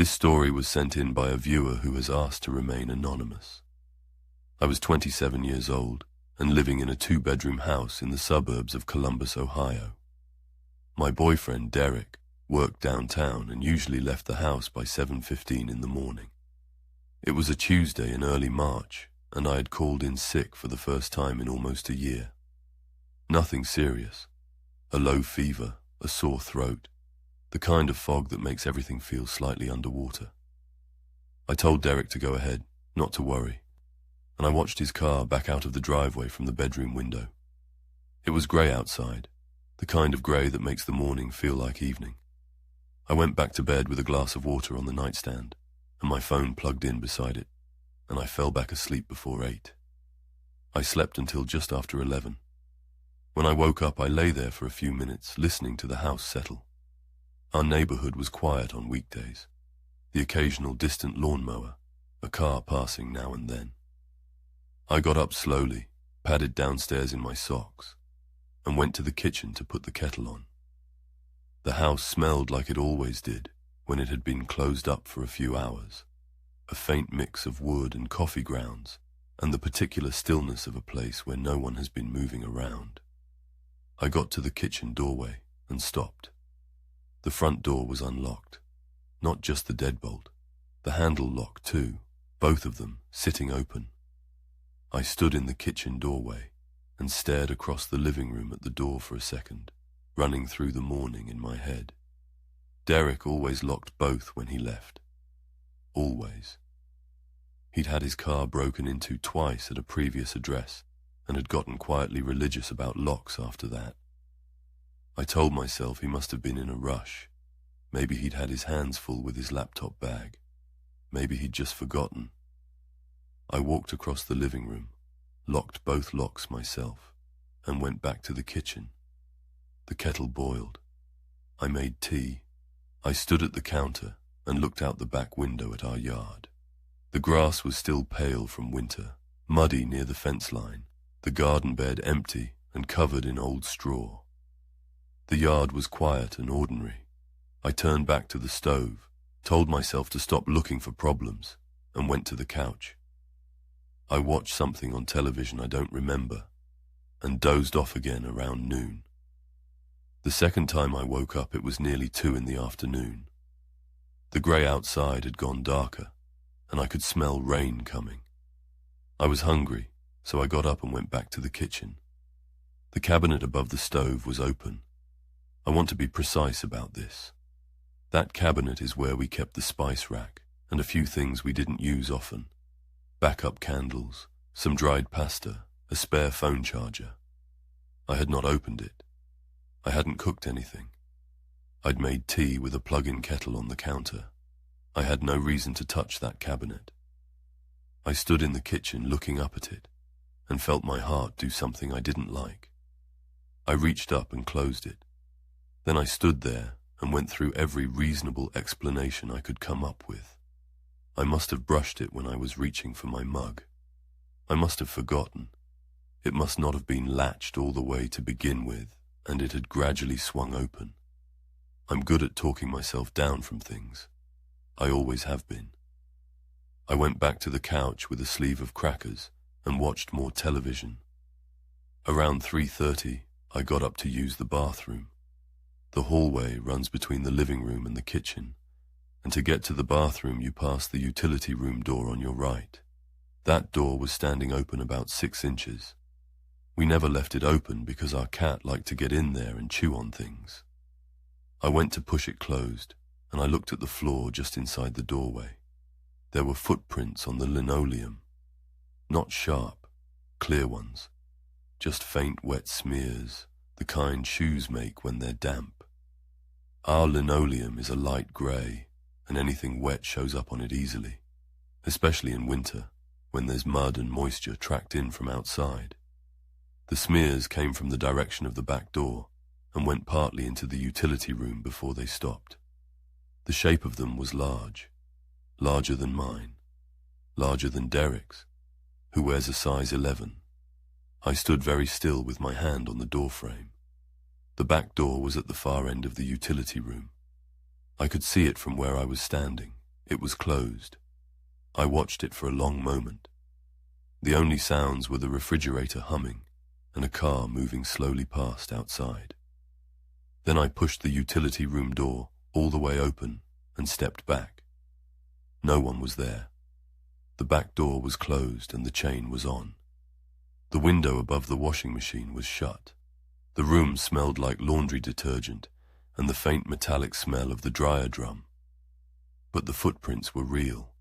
This story was sent in by a viewer who has asked to remain anonymous. I was 27 years old and living in a 2-bedroom house in the suburbs of Columbus, Ohio. My boyfriend, Derek, worked downtown and usually left the house by 7:15 in the morning. It was a Tuesday in early March, and I had called in sick for the first time in almost a year. Nothing serious. A low fever, a sore throat, the kind of fog that makes everything feel slightly underwater. I told Derek to go ahead, not to worry, and I watched his car back out of the driveway from the bedroom window. It was grey outside, the kind of grey that makes the morning feel like evening. I went back to bed with a glass of water on the nightstand and my phone plugged in beside it, and I fell back asleep before 8. I slept until just after 11. When I woke up, I lay there for a few minutes, listening to the house settle. Our neighborhood was quiet on weekdays. The occasional distant lawnmower, a car passing now and then. I got up slowly, padded downstairs in my socks, and went to the kitchen to put the kettle on. The house smelled like it always did when it had been closed up for a few hours, a faint mix of wood and coffee grounds, and the particular stillness of a place where no one has been moving around. I got to the kitchen doorway and stopped. The front door was unlocked, not just the deadbolt, the handle lock too, both of them sitting open. I stood in the kitchen doorway and stared across the living room at the door for a second, running through the morning in my head. Derek always locked both when he left. Always. He'd had his car broken into twice at a previous address and had gotten quietly religious about locks after that. I told myself he must have been in a rush. Maybe he'd had his hands full with his laptop bag. Maybe he'd just forgotten. I walked across the living room, locked both locks myself, and went back to the kitchen. The kettle boiled. I made tea. I stood at the counter and looked out the back window at our yard. The grass was still pale from winter, muddy near the fence line, the garden bed empty and covered in old straw. The yard was quiet and ordinary. I turned back to the stove, told myself to stop looking for problems, and went to the couch. I watched something on television I don't remember, and dozed off again around noon. The second time I woke up, it was nearly 2 in the afternoon. The grey outside had gone darker, and I could smell rain coming. I was hungry, so I got up and went back to the kitchen. The cabinet above the stove was open. I want to be precise about this. That cabinet is where we kept the spice rack and a few things we didn't use often. Backup candles, some dried pasta, a spare phone charger. I had not opened it. I hadn't cooked anything. I'd made tea with a plug-in kettle on the counter. I had no reason to touch that cabinet. I stood in the kitchen looking up at it and felt my heart do something I didn't like. I reached up and closed it. Then I stood there and went through every reasonable explanation I could come up with. I must have brushed it when I was reaching for my mug. I must have forgotten. It must not have been latched all the way to begin with, and it had gradually swung open. I'm good at talking myself down from things. I always have been. I went back to the couch with a sleeve of crackers and watched more television. Around 3:30, I got up to use the bathroom. The hallway runs between the living room and the kitchen, and to get to the bathroom you pass the utility room door on your right. That door was standing open about 6 inches. We never left it open because our cat liked to get in there and chew on things. I went to push it closed, and I looked at the floor just inside the doorway. There were footprints on the linoleum. Not sharp, clear ones. Just faint wet smears, the kind shoes make when they're damp. Our linoleum is a light grey, and anything wet shows up on it easily, especially in winter, when there's mud and moisture tracked in from outside. The smears came from the direction of the back door and went partly into the utility room before they stopped. The shape of them was large, larger than mine, larger than Derek's, who wears a size 11. I stood very still with my hand on the doorframe. The back door was at the far end of the utility room. I could see it from where I was standing, It was closed. I watched it for a long moment. The only sounds were the refrigerator humming and a car moving slowly past outside. Then I pushed the utility room door all the way open and stepped back. No one was there. The back door was closed and the chain was on. The window above the washing machine was shut. The room smelled like laundry detergent and the faint metallic smell of the dryer drum. But the footprints were real.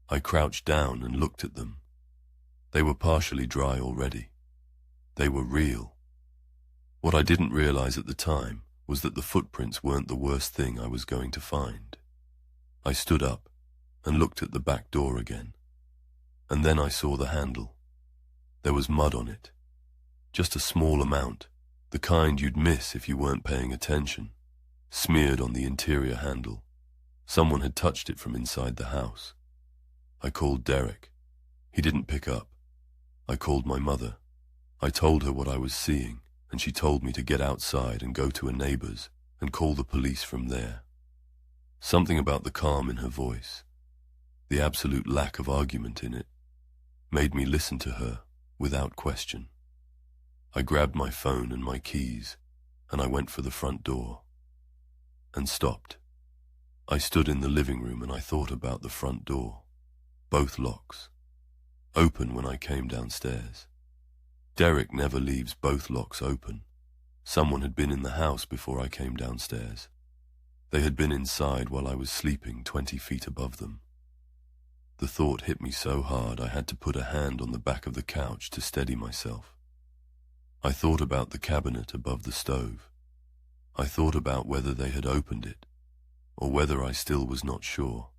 I crouched down and looked at them. They were partially dry already. They were real. What I didn't realize at the time was that the footprints weren't the worst thing I was going to find. I stood up and looked at the back door again. And then I saw the handle. There was mud on it. Just a small amount, the kind you'd miss if you weren't paying attention, smeared on the interior handle. Someone had touched it from inside the house. I called Derek. He didn't pick up. I called my mother. I told her what I was seeing, and she told me to get outside and go to a neighbor's and call the police from there. Something about the calm in her voice, the absolute lack of argument in it, made me listen to her without question. I grabbed my phone and my keys, and I went for the front door. And stopped. I stood in the living room and I thought about the front door. Both locks. Open when I came downstairs. Derek never leaves both locks open. Someone had been in the house before I came downstairs. They had been inside while I was sleeping 20 feet above them. The thought hit me so hard I had to put a hand on the back of the couch to steady myself. I thought about the cabinet above the stove. I thought about whether they had opened it, or whether I still was not sure.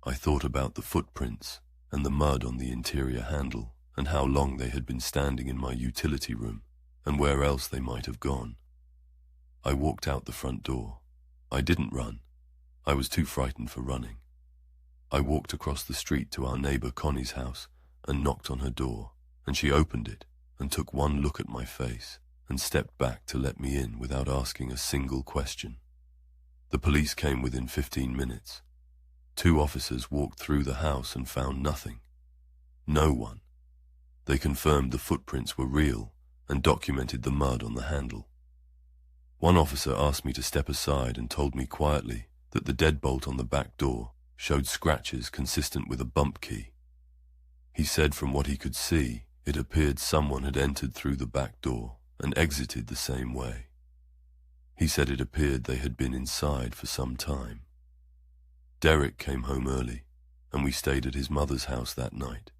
I thought about the footprints and the mud on the interior handle and how long they had been standing in my utility room and where else they might have gone. I walked out the front door. I didn't run. I was too frightened for running. I walked across the street to our neighbor Connie's house and knocked on her door, and she opened it and took one look at my face and stepped back to let me in without asking a single question. The police came within 15 minutes. 2 officers walked through the house and found nothing. No one. They confirmed the footprints were real and documented the mud on the handle. One officer asked me to step aside and told me quietly that the deadbolt on the back door showed scratches consistent with a bump key. He said from what he could see, it appeared someone had entered through the back door and exited the same way. He said it appeared they had been inside for some time. Derek came home early, and we stayed at his mother's house that night.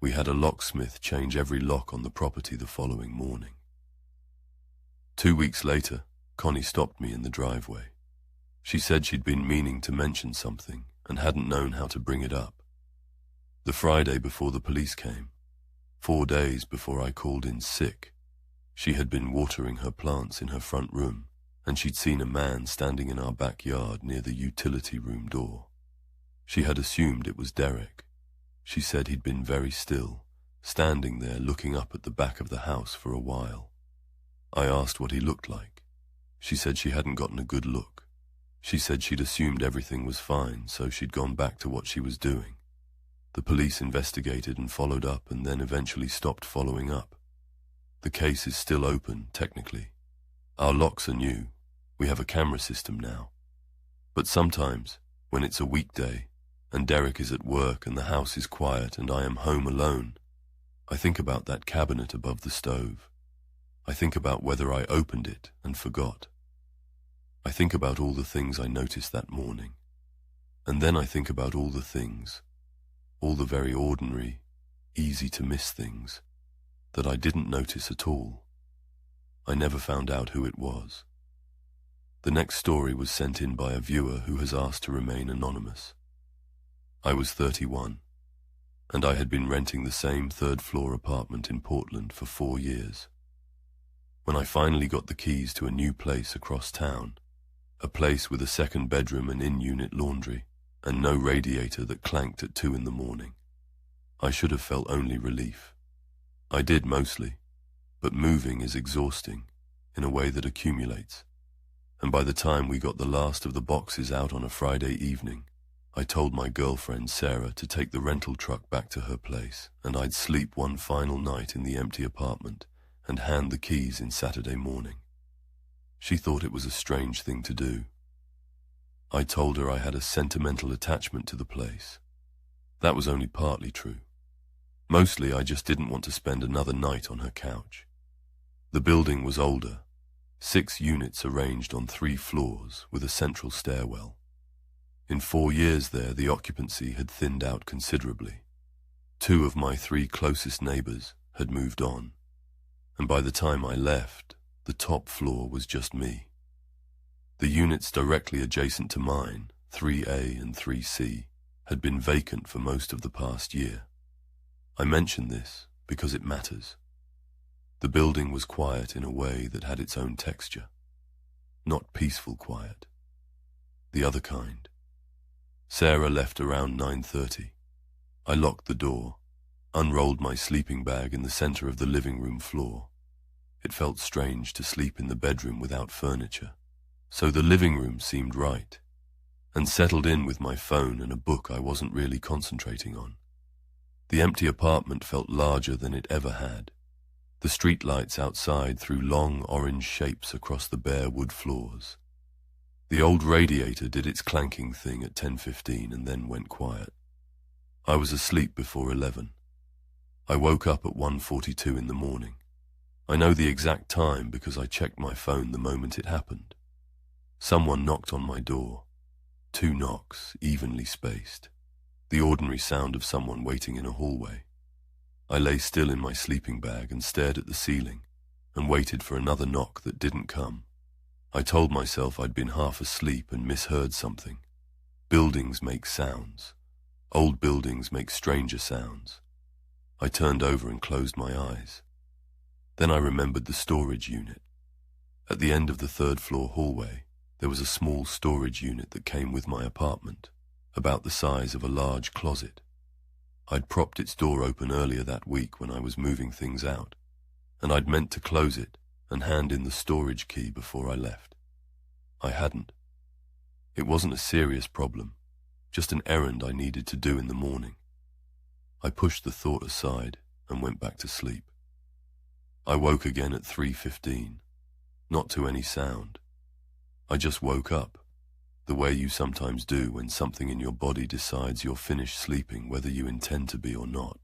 We had a locksmith change every lock on the property the following morning. 2 weeks later, Connie stopped me in the driveway. She said she'd been meaning to mention something and hadn't known how to bring it up. The Friday before the police came, 4 days before I called in sick, she had been watering her plants in her front room, and she'd seen a man standing in our backyard near the utility room door. She had assumed it was Derek. She said he'd been very still, standing there looking up at the back of the house for a while. I asked what he looked like. She said she hadn't gotten a good look. She said she'd assumed everything was fine, so she'd gone back to what she was doing. The police investigated and followed up and then eventually stopped following up. The case is still open, technically. Our locks are new. We have a camera system now. But sometimes, when it's a weekday, and Derek is at work and the house is quiet and I am home alone, I think about that cabinet above the stove. I think about whether I opened it and forgot. I think about all the things I noticed that morning. And then I think about all the things, all the very ordinary, easy to miss things, that I didn't notice at all. I never found out who it was. The next story was sent in by a viewer who has asked to remain anonymous. I was 31, and I had been renting the same third-floor apartment in Portland for 4 years. When I finally got the keys to a new place across town, a place with a second bedroom and in-unit laundry, and no radiator that clanked at 2 in the morning, I should have felt only relief. I did mostly, but moving is exhausting in a way that accumulates, and by the time we got the last of the boxes out on a Friday evening, I told my girlfriend Sarah to take the rental truck back to her place, and I'd sleep one final night in the empty apartment and hand the keys in Saturday morning. She thought it was a strange thing to do. I told her I had a sentimental attachment to the place. That was only partly true. Mostly I just didn't want to spend another night on her couch. The building was older, 6 units arranged on 3 floors with a central stairwell. In 4 years there, the occupancy had thinned out considerably. 2 of my 3 closest neighbors had moved on, and by the time I left, the top floor was just me. The units directly adjacent to mine, 3A and 3C, had been vacant for most of the past year. I mention this because it matters. The building was quiet in a way that had its own texture. Not peaceful quiet. The other kind. Sarah left around 9:30. I locked the door, unrolled my sleeping bag in the center of the living room floor. It felt strange to sleep in the bedroom without furniture, so the living room seemed right, and settled in with my phone and a book I wasn't really concentrating on. The empty apartment felt larger than it ever had. The streetlights outside threw long orange shapes across the bare wood floors. The old radiator did its clanking thing at 10:15 and then went quiet. I was asleep before 11. I woke up at 1:42 in the morning. I know the exact time because I checked my phone the moment it happened. Someone knocked on my door. 2 knocks, evenly spaced. The ordinary sound of someone waiting in a hallway. I lay still in my sleeping bag and stared at the ceiling and waited for another knock that didn't come. I told myself I'd been half asleep and misheard something. Buildings make sounds. Old buildings make stranger sounds. I turned over and closed my eyes. Then I remembered the storage unit. At the end of the 3rd floor hallway, there was a small storage unit that came with my apartment, about the size of a large closet. I'd propped its door open earlier that week when I was moving things out, and I'd meant to close it and hand in the storage key before I left. I hadn't. It wasn't a serious problem, just an errand I needed to do in the morning. I pushed the thought aside and went back to sleep. I woke again at 3:15, not to any sound. I just woke up, the way you sometimes do when something in your body decides you're finished sleeping whether you intend to be or not.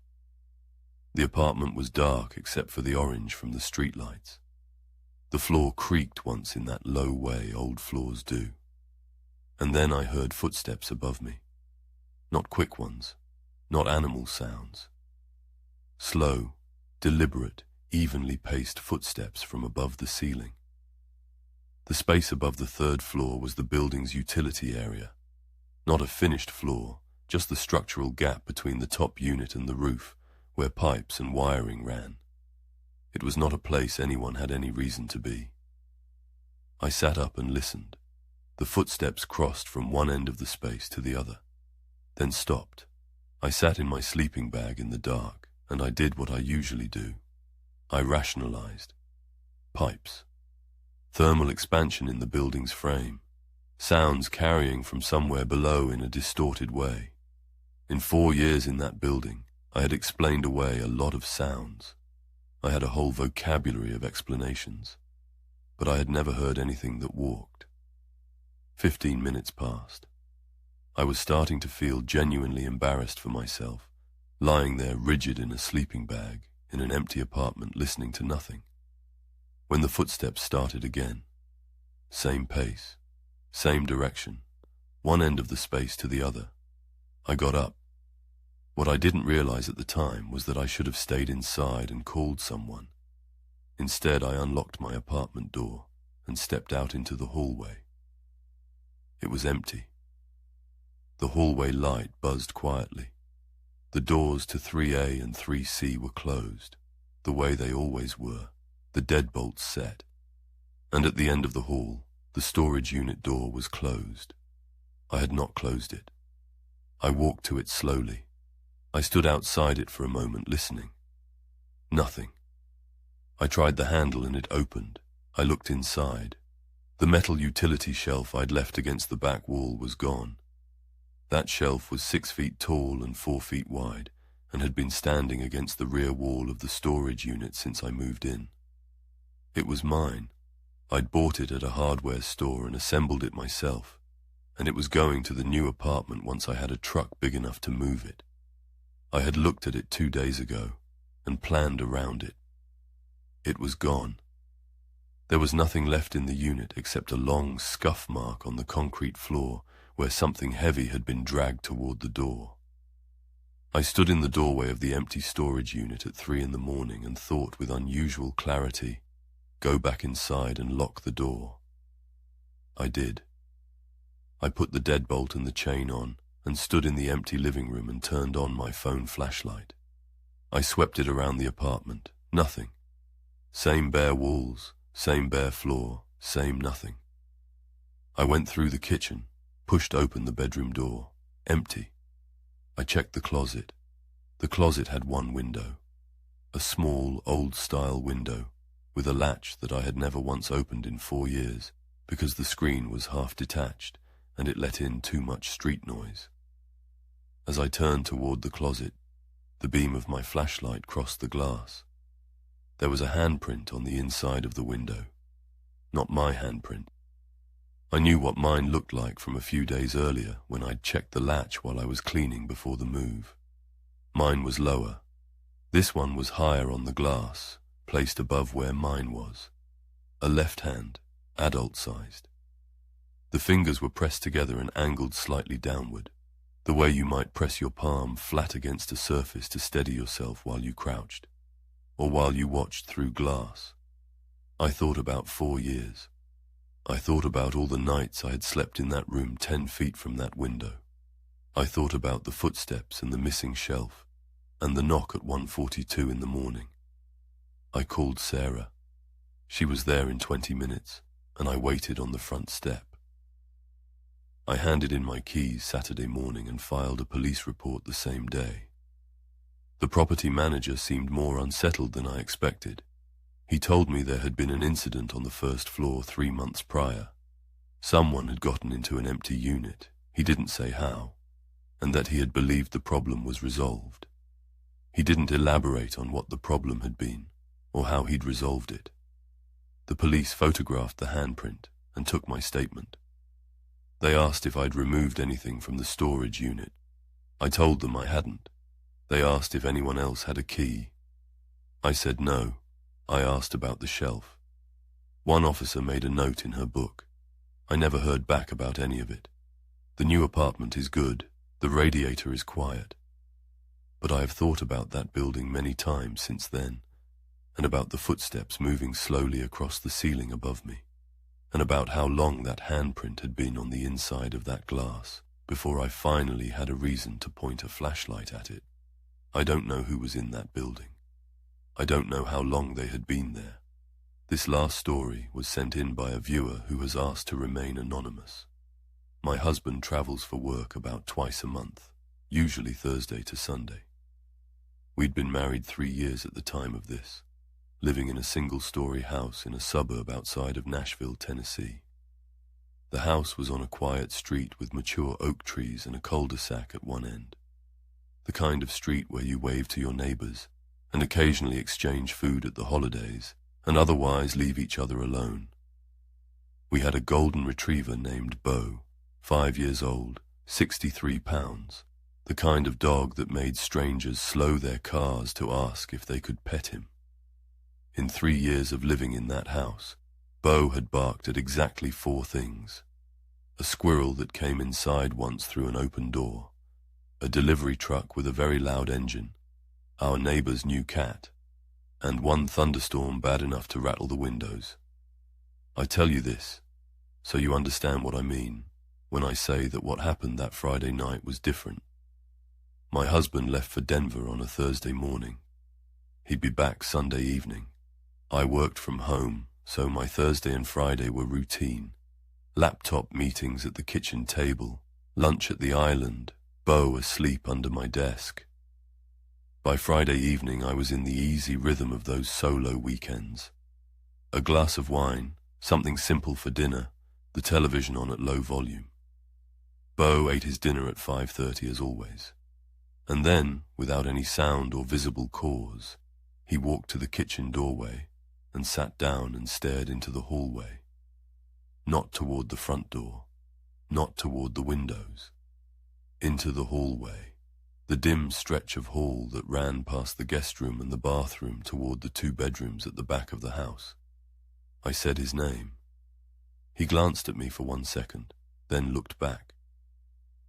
The apartment was dark except for the orange from the streetlights. The floor creaked once in that low way old floors do. And then I heard footsteps above me. Not quick ones, not animal sounds. Slow, deliberate, evenly paced footsteps from above the ceiling. The space above the 3rd floor was the building's utility area. Not a finished floor, just the structural gap between the top unit and the roof, where pipes and wiring ran. It was not a place anyone had any reason to be. I sat up and listened. The footsteps crossed from one end of the space to the other, then stopped. I sat in my sleeping bag in the dark, and I did what I usually do. I rationalized. Pipes. Thermal expansion in the building's frame. Sounds carrying from somewhere below in a distorted way. In 4 years in that building, I had explained away a lot of sounds. I had a whole vocabulary of explanations, but I had never heard anything that walked. 15 minutes passed. I was starting to feel genuinely embarrassed for myself, lying there rigid in a sleeping bag in an empty apartment listening to nothing. When the footsteps started again, same pace, same direction, one end of the space to the other, I got up. What I didn't realize at the time was that I should have stayed inside and called someone. Instead, I unlocked my apartment door and stepped out into the hallway. It was empty. The hallway light buzzed quietly. The doors to 3A and 3C were closed, the way they always were, the deadbolts set. And at the end of the hall, the storage unit door was closed. I had not closed it. I walked to it slowly. I stood outside it for a moment, listening. Nothing. I tried the handle and it opened. I looked inside. The metal utility shelf I'd left against the back wall was gone. That shelf was 6 feet tall and 4 feet wide, and had been standing against the rear wall of the storage unit since I moved in. It was mine. I'd bought it at a hardware store and assembled it myself, and it was going to the new apartment once I had a truck big enough to move it. I had looked at it 2 days ago and planned around it. It was gone. There was nothing left in the unit except a long scuff mark on the concrete floor where something heavy had been dragged toward the door. I stood in the doorway of the empty storage unit at 3 in the morning and thought with unusual clarity, go back inside and lock the door. I did. I put the deadbolt and the chain on and stood in the empty living room and turned on my phone flashlight. I swept it around the apartment. Nothing. Same bare walls, same bare floor, same nothing. I went through the kitchen, pushed open the bedroom door. Empty. I checked the closet. The closet had one window. A small, old-style window with a latch that I had never once opened in 4 years because the screen was half detached and it let in too much street noise. As I turned toward the closet, the beam of my flashlight crossed the glass. There was a handprint on the inside of the window. Not my handprint. I knew what mine looked like from a few days earlier when I'd checked the latch while I was cleaning before the move. Mine was lower. This one was higher on the glass, placed above where mine was. A left hand, adult-sized. The fingers were pressed together and angled slightly downward, the way you might press your palm flat against a surface to steady yourself while you crouched, or while you watched through glass. I thought about 4 years. I thought about all the nights I had slept in that room 10 feet from that window. I thought about the footsteps and the missing shelf, and the knock at 1:42 in the morning. I called Sarah. She was there in 20 minutes, and I waited on the front step. I handed in my keys Saturday morning and filed a police report the same day. The property manager seemed more unsettled than I expected. He told me there had been an incident on the first floor 3 months prior. Someone had gotten into an empty unit, he didn't say how, and that he had believed the problem was resolved. He didn't elaborate on what the problem had been, or how he'd resolved it. The police photographed the handprint and took my statement. They asked if I'd removed anything from the storage unit. I told them I hadn't. They asked if anyone else had a key. I said no. I asked about the shelf. One officer made a note in her book. I never heard back about any of it. The new apartment is good. The radiator is quiet. But I have thought about that building many times since then, and about the footsteps moving slowly across the ceiling above me, and about how long that handprint had been on the inside of that glass before I finally had a reason to point a flashlight at it. I don't know who was in that building. I don't know how long they had been there. This last story was sent in by a viewer who has asked to remain anonymous. My husband travels for work about twice a month, usually Thursday to Sunday. We'd been married 3 years at the time of this, living in a single-story house in a suburb outside of Nashville, Tennessee. The house was on a quiet street with mature oak trees and a cul-de-sac at one end. The kind of street where you wave to your neighbors and occasionally exchange food at the holidays and otherwise leave each other alone. We had a golden retriever named Bo, 5 years old, 63 pounds, the kind of dog that made strangers slow their cars to ask if they could pet him. In 3 years of living in that house, Bo had barked at exactly 4 things: a squirrel that came inside once through an open door, a delivery truck with a very loud engine, our neighbor's new cat, and 1 thunderstorm bad enough to rattle the windows. I tell you this, so you understand what I mean when I say that what happened that Friday night was different. My husband left for Denver on a Thursday morning. He'd be back Sunday evening. I worked from home, so my Thursday and Friday were routine. Laptop meetings at the kitchen table, lunch at the island, Bo asleep under my desk. By Friday evening I was in the easy rhythm of those solo weekends. A glass of wine, something simple for dinner, the television on at low volume. Bo ate his dinner at 5:30 as always. And then, without any sound or visible cause, he walked to the kitchen doorway and sat down and stared into the hallway. Not toward the front door, not toward the windows. Into the hallway, the dim stretch of hall that ran past the guest room and the bathroom toward the 2 bedrooms at the back of the house. I said his name. He glanced at me for 1 second, then looked back.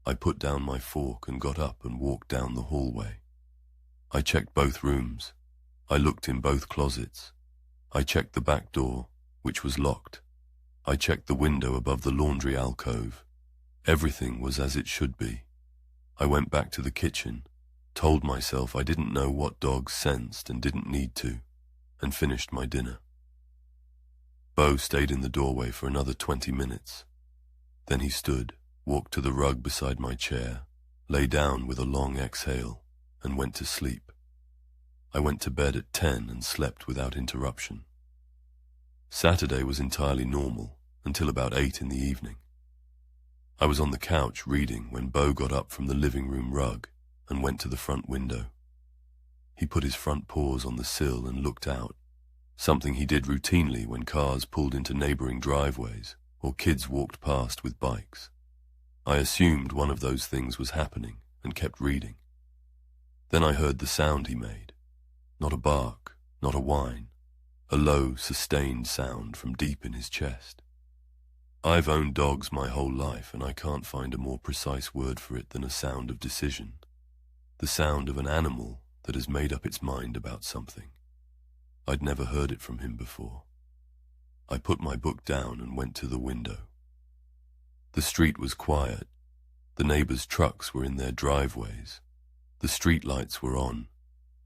I put down my fork and got up and walked down the hallway. I checked both rooms. I looked in both closets. I checked the back door, which was locked. I checked the window above the laundry alcove. Everything was as it should be. I went back to the kitchen, told myself I didn't know what dogs sensed and didn't need to, and finished my dinner. Bo stayed in the doorway for another 20 minutes. Then he stood, walked to the rug beside my chair, lay down with a long exhale, and went to sleep. I went to bed at 10 and slept without interruption. Saturday was entirely normal until about 8 in the evening. I was on the couch reading when Bo got up from the living room rug and went to the front window. He put his front paws on the sill and looked out, something he did routinely when cars pulled into neighboring driveways or kids walked past with bikes. I assumed one of those things was happening and kept reading. Then I heard the sound he made. Not a bark, not a whine, a low, sustained sound from deep in his chest. I've owned dogs my whole life, and I can't find a more precise word for it than a sound of decision. The sound of an animal that has made up its mind about something. I'd never heard it from him before. I put my book down and went to the window. The street was quiet. The neighbors' trucks were in their driveways. The street lights were on.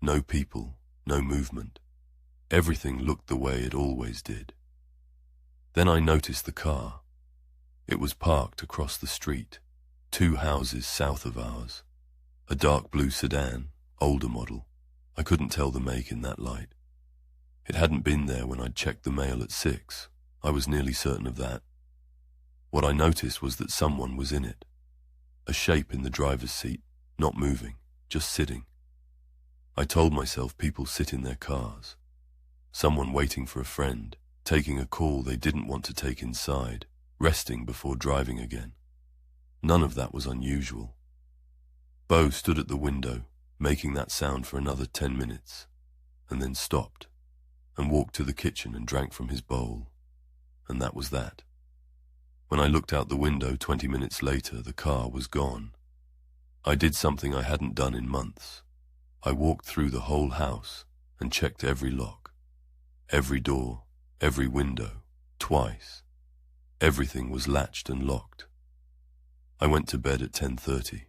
No people, no movement. Everything looked the way it always did. Then I noticed the car. It was parked across the street, 2 houses south of ours. A dark blue sedan, older model. I couldn't tell the make in that light. It hadn't been there when I'd checked the mail at 6. I was nearly certain of that. What I noticed was that someone was in it. A shape in the driver's seat, not moving, just sitting. I told myself people sit in their cars. Someone waiting for a friend, taking a call they didn't want to take inside, resting before driving again. None of that was unusual. Bo stood at the window, making that sound for another 10 minutes, and then stopped, and walked to the kitchen and drank from his bowl. And that was that. When I looked out the window 20 minutes later, the car was gone. I did something I hadn't done in months. I walked through the whole house and checked every lock, every door, every window, twice. Everything was latched and locked. I went to bed at 10:30.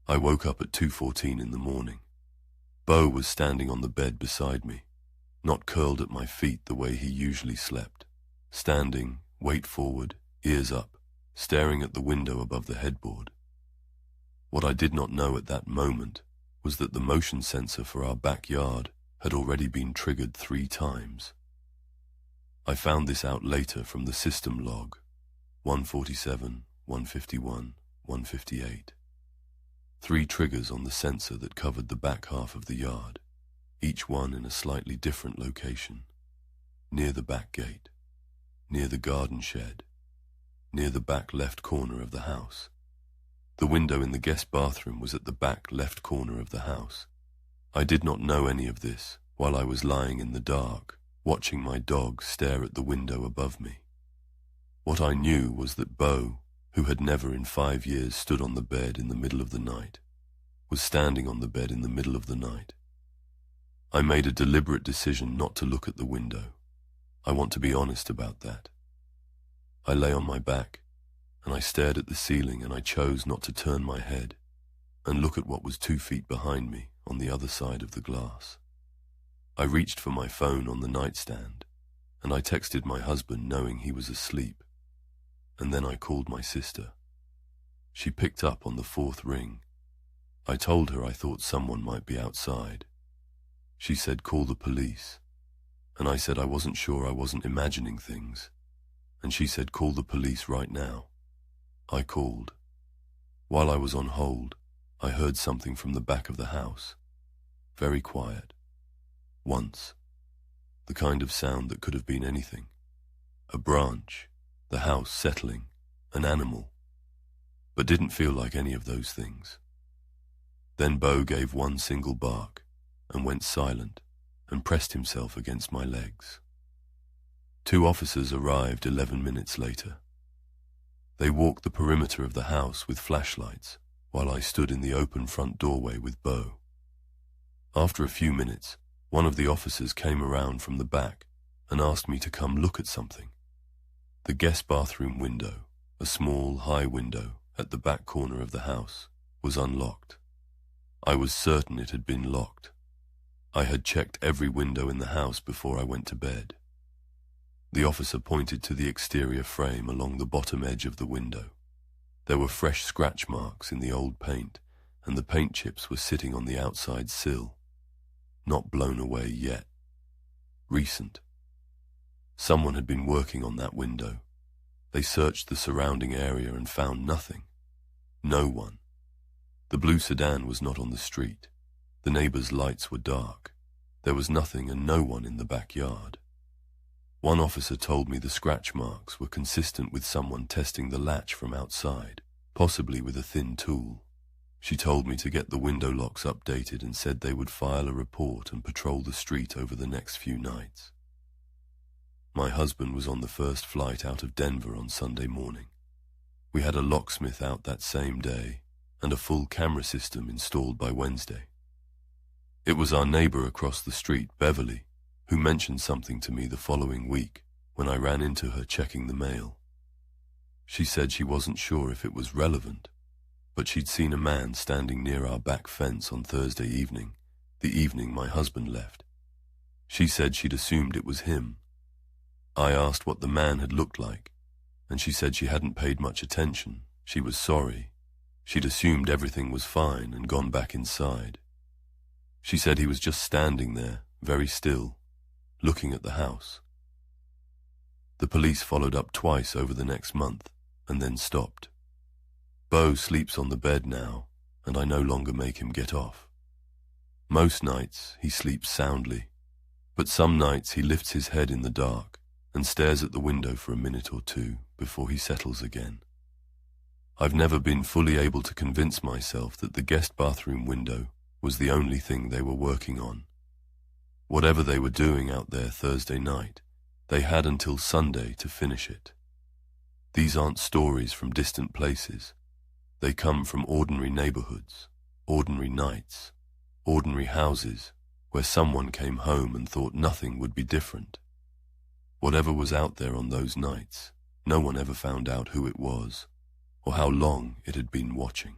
I woke up at 2:14 in the morning. Bo was standing on the bed beside me, not curled at my feet the way he usually slept, standing, weight forward, ears up, staring at the window above the headboard. What I did not know at that moment was that the motion sensor for our backyard had already been triggered 3 times. I found this out later from the system log, 147, 151, 158. 3 triggers on the sensor that covered the back half of the yard, each one in a slightly different location. Near the back gate, near the garden shed, near the back left corner of the house. The window in the guest bathroom was at the back left corner of the house. I did not know any of this while I was lying in the dark, watching my dog stare at the window above me. What I knew was that Bo, who had never in 5 years stood on the bed in the middle of the night, was standing on the bed in the middle of the night. I made a deliberate decision not to look at the window. I want to be honest about that. I lay on my back, and I stared at the ceiling, and I chose not to turn my head and look at what was 2 feet behind me on the other side of the glass. I reached for my phone on the nightstand, and I texted my husband knowing he was asleep, and then I called my sister. She picked up on the 4th ring. I told her I thought someone might be outside. She said, "Call the police," and I said I wasn't sure I wasn't imagining things, and she said, "Call the police right now." I called. While I was on hold, I heard something from the back of the house. Very quiet. Once. The kind of sound that could have been anything. A branch, the house settling, an animal. But didn't feel like any of those things. Then Bo gave one single bark and went silent and pressed himself against my legs. 2 officers arrived 11 minutes later. They walked the perimeter of the house with flashlights while I stood in the open front doorway with Bo. After a few minutes, one of the officers came around from the back and asked me to come look at something. The guest bathroom window, a small, high window at the back corner of the house, was unlocked. I was certain it had been locked. I had checked every window in the house before I went to bed. The officer pointed to the exterior frame along the bottom edge of the window. There were fresh scratch marks in the old paint, and the paint chips were sitting on the outside sill. Not blown away yet. Recent. Someone had been working on that window. They searched the surrounding area and found nothing. No one. The blue sedan was not on the street. The neighbors' lights were dark. There was nothing and no one in the backyard. One officer told me the scratch marks were consistent with someone testing the latch from outside, possibly with a thin tool. She told me to get the window locks updated and said they would file a report and patrol the street over the next few nights. My husband was on the first flight out of Denver on Sunday morning. We had a locksmith out that same day and a full camera system installed by Wednesday. It was our neighbor across the street, Beverly, who mentioned something to me the following week when I ran into her checking the mail. She said she wasn't sure if it was relevant, but she'd seen a man standing near our back fence on Thursday evening, the evening my husband left. She said she'd assumed it was him. I asked what the man had looked like, and she said she hadn't paid much attention. She was sorry. She'd assumed everything was fine and gone back inside. She said he was just standing there, very still, looking at the house. The police followed up twice over the next month and then stopped. Bo sleeps on the bed now, and I no longer make him get off. Most nights he sleeps soundly, but some nights he lifts his head in the dark and stares at the window for a minute or two before he settles again. I've never been fully able to convince myself that the guest bathroom window was the only thing they were working on. Whatever they were doing out there Thursday night, they had until Sunday to finish it. These aren't stories from distant places. They come from ordinary neighborhoods, ordinary nights, ordinary houses where someone came home and thought nothing would be different. Whatever was out there on those nights, no one ever found out who it was or how long it had been watching.